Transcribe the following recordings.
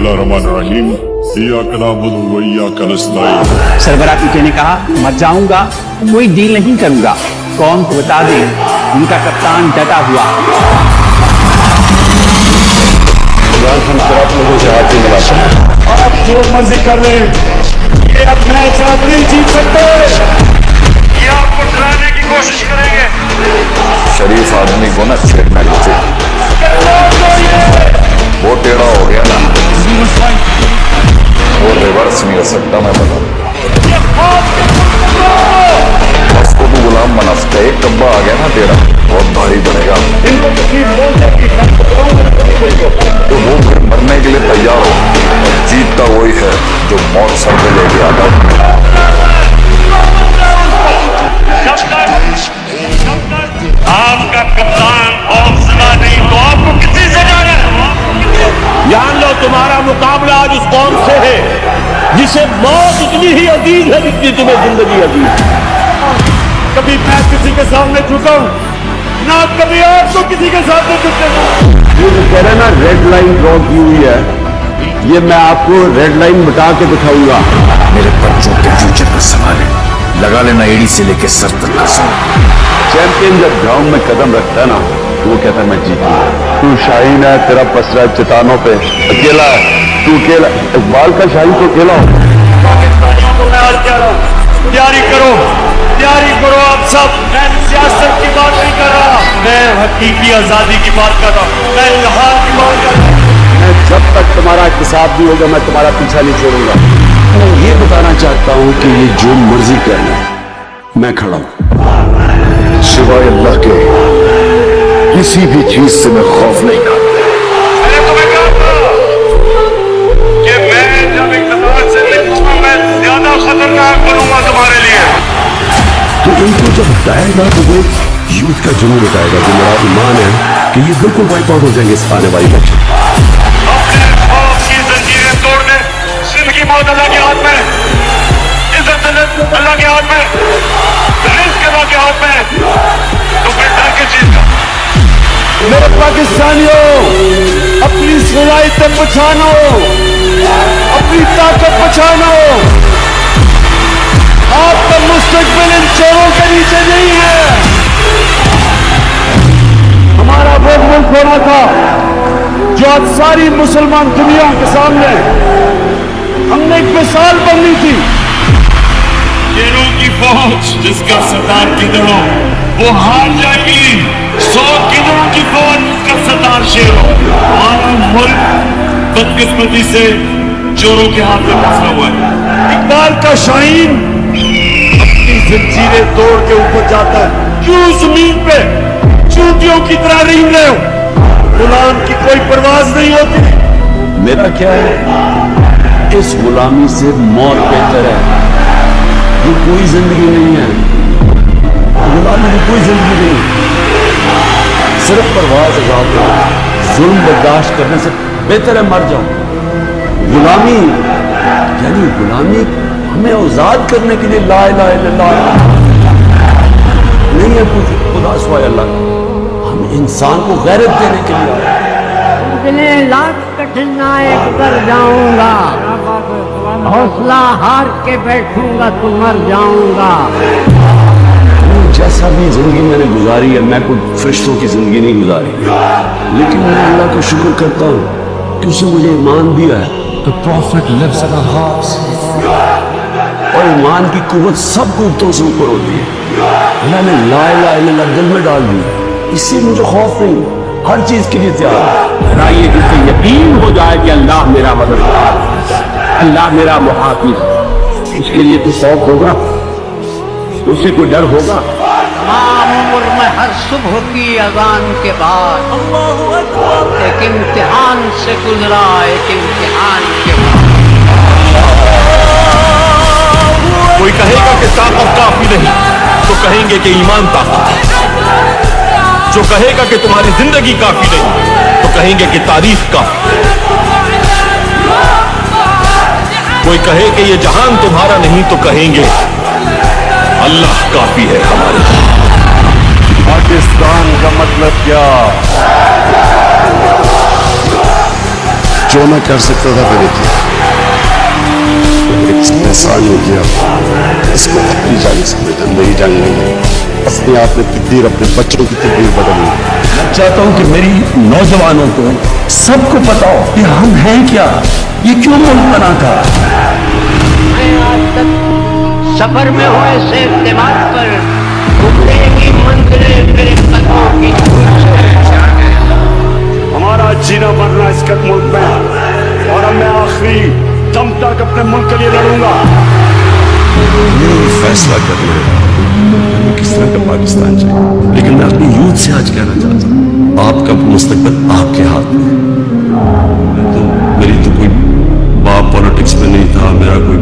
बिस्मिल्लाहिर्रहमानिर्रहीम इय्याका नअबुदु व इय्याका नस्तईन। सरबराह पीछे ने कहा मर जाऊंगा, कोई डील नहीं करूंगा। कौन को बता दे, उनका कप्तान डटा हुआ। हम आप लोगों से हाथ नहीं मिलाते। आप जो मर्जी कर रहे हैं, ये अब मैच आप नहीं जीत सकते। ये आपको डराने की कोशिश करेंगे। शरीफ आदमी को ना छेड़ना नहीं चाहिए। वो टेढ़ा हो गया ना, वो रिवर्स नहीं हो सकता। मैं बता उसको तो गुलाम बना सकता है। एक डब्बा आ गया ना तेरा, बहुत भारी पड़ेगा। तो वो फिर मरने के लिए तैयार हो। जीतता वही है जो मौत सर पे लेके आता है। आपका कप्तान हौसला नहीं तो आपको किसी से जाना है। जान लो तुम्हारा मुकाबला आज उस कौम से है जिसे मौत उतनी ही अजीज है जितनी तुम्हें जिंदगी अजीज। कभी मैं किसी के सामने झुका हूं ना, कभी आपको किसी के सामने झुकते हूं। ये जो कह रहे हैं ना रेड लाइन ड्रॉ की हुई है, ये मैं आपको रेड लाइन मिटा के दिखाऊंगा। मेरे बच्चों के फ्यूचर का सवाल है। लगा लेना एड़ी से लेके सर तक का सवाल। चैंपियन जब ग्राउंड में कदम रखता है ना, तो वो कहता है मैं जीतूंगा। तू शाहीन है, तेरा पसरा है चट्टानों पे, अकेला है तू, अकेला। इकबाल का शाहीन तो अकेला हो। पाकिस्तानियों को मैं आज कह रहा हूं, तैयारी करो आप सब। मैं सियासत की बात नहीं कर रहा, मैं हकीकी आजादी की बात कर रहा हूं, मैं इल्हाम की बात कर रहा हूं। मैं जब तक तुम्हारा हिसाब नहीं होगा, मैं तुम्हारा पीछा नहीं छोड़ूंगा। मैं ये बताना चाहता हूँ कि ये जो मर्जी करना, मैं खड़ा हूँ। सिवाय अल्लाह के किसी भी चीज से मैं खौफ नहीं करता। मैंने तुम्हें कहा था कि मैं जब इक़्तिदार से निकलूंगा मैं ज्यादा खतरनाक बनूंगा तुम्हारे लिए। तो इनको जब बताएगा तो वो यूथ का जुनून बताएगा, जो मेरा ईमान है कि ये बिल्कुल वाइप आउट हो जाएंगे इस आने वाली इलेक्शन। अपने खौफ की जंजीरें तोड़ दे। जिंदगी मौत अल्लाह के हाथ में, इज्जत अल्लाह के हाथ में, रिस्क अल्लाह के हाथ में। तो फिर डर किस चीज का? मेरे पाकिस्तानियों, अपनी सलाहियत पहचानो, अपनी ताकत पहचानो। आपका मुस्तकबिल इन चोरों के नीचे नहीं है। हमारा वो मुल्क होना था जो आज सारी मुसलमान दुनिया के सामने हमने एक मिसाल बननी थी। शेरों की फौज जिसका सरदार गिदड़ हो वो हार जाएगी। 100 गिदड़ों की फौज जिसका सरदार शेर हो। हमारा मुल्क बदकिस्मती से चोरों के हाथ में फंसा हुआ है। इकबाल का शाहीन अपनी जंजीरें तोड़ के ऊपर जाता है। क्यों जमीन पे चूंटियों की तरह रेंग रहे हो? गुलाम की कोई परवाज नहीं होती। मेरा क्या है, इस गुलामी से मौत बेहतर है। ये कोई जिंदगी नहीं है, गुलामी की कोई जिंदगी नहीं। सिर्फ परवाज आजाद हो, जुल्म बर्दाश्त करने से बेहतर है मर जाओ। गुलामी यानी गुलामी हमें आजाद करने के लिए ला इलाहा इल्लल्लाह नहीं है कुछ, खुदा सिवाय अल्लाह। हम इंसान को गैरत देने के लिए आए। इतने लाख कठिनाई कर जाऊंगा, हौसला हार के बैठूंगा तो मर जाऊंगा। जैसा भी जिंदगी मैंने गुजारी है, मैं कोई फरिश्तों की जिंदगी नहीं गुजारी, लेकिन मैं अल्लाह का शुक्र करता हूँ कि उसने मुझे ईमान दिया है। The prophet lives in our hearts. और ईमान की कुव्वत सब कुव्वतों से ऊपर होती है। मैंने ला इलाहा इल्लल्लाह दिल में डाल दी, इससे मुझे खौफ नहीं, हर चीज के लिए तैयार है। ये जिससे यकीन हो जाए कि अल्लाह मेरा मददगार, अल्लाह मेरा मुहाफिज, उसके लिए तो खौफ होगा, उससे कोई डर होगा। तमाम उम्र में हर सुबह की अजान के बाद एक इम्तिहान से गुजरा, एक इम्तिहान के बाद। कोई कहेगा कि ताकत काफी नहीं तो कहेंगे कि ईमान ताकत। जो कहेगा कि तुम्हारी जिंदगी काफी नहीं तो कहेंगे कि तारीफ काफी। कोई कहे कि ये जहान तुम्हारा नहीं तो कहेंगे अल्लाह काफी है हमारे। पाकिस्तान का मतलब क्या? जो मैं कर सकता था मैंने किया, एक एहसान हो गया। इसको अपनी जान समझना, मेरी जान नहीं। अपने आप में तकदीर, अपने बच्चों की तकदीर बदलनी। मैं चाहता हूं कि मेरी नौजवानों को सबको पता हो कि हम हैं क्या, ये क्यों मुल्क बना था। मैं आज तक सफर में हुए से दिमाग पर घुटने की मंजिलें मेरे कदमों की हमारा जीना मरना इस मुल्क में है और अब मैं आखिरी दम तक अपने मुल्क के लिए लड़ूंगा। ये फैसला कर ले हमें किस तरह का पाकिस्तान चाहिए। लेकिन मैं अपनी यूथ से आज कहना चाहता हूँ, आपका मुस्तकबिल आपके हाथ में है। तो मेरी तो कोई बाप पॉलिटिक्स में नहीं था, मेरा कोई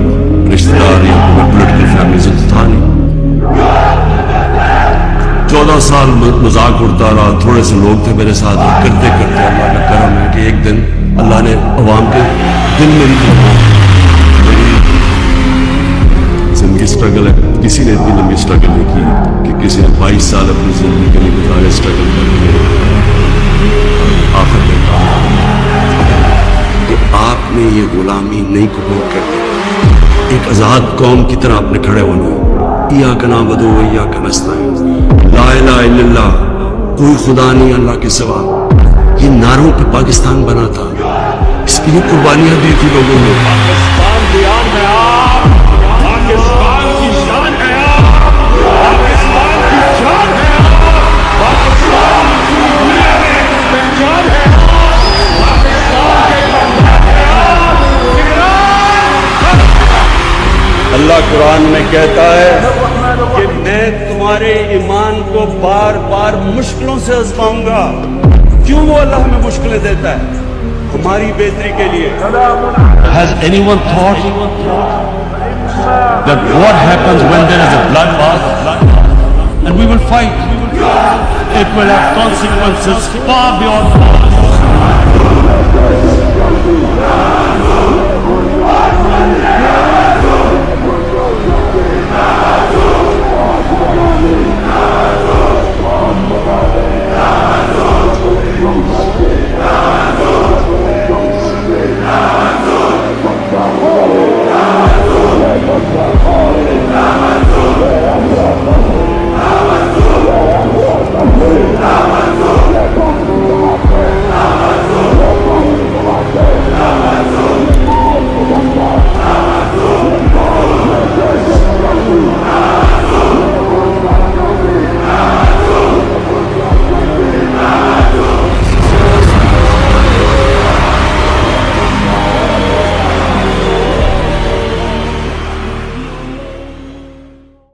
रिश्तेदार या कोई पॉलिटिकल फैमिली से तो था नहीं। 14 साल मजाक उड़ता रहा, थोड़े से लोग थे मेरे साथ, और करते करते अल्लाह का करम है कि एक दिन अल्लाह ने अवाम के दिल में मेरी जिंदगी स्ट्रगल है। किसी ने इतनी लंबी स्ट्रगल नहीं की कि किसी ने 22 साल अपनी जिंदगी के लिए गुजारे स्ट्रगल करके आखिर में कहा कि आपने ये गुलामी नहीं कबूल करनी, एक आजाद कौम की तरह आपने खड़े होना है। या का नाम बदो या का नस्ताइन, ला इलाहा इल्लल्लाह, कोई खुदा नहीं अल्लाह के सिवा। ये नारों पे पाकिस्तान बना था, इसके लिए कुर्बानियां दी थी लोगों ने। पाकिस्तान की आन है आप, पाकिस्तान की शान है आप, पाकिस्तान की जान है आप, पाकिस्तान की दुनिया में पहचान है आप, पाकिस्तान के बंधन है आप। अल्लाह कुरान में कहता है कि मैं तुम्हारे ईमान को बार बार मुश्किलों से आजमाऊंगा। क्यों वो अल्लाह हमें मुश्किलें देता है? हमारी बेहतरी के लिए। Has anyone thought that what happens when there is a bloodbath and we will fight? It will have consequences far beyond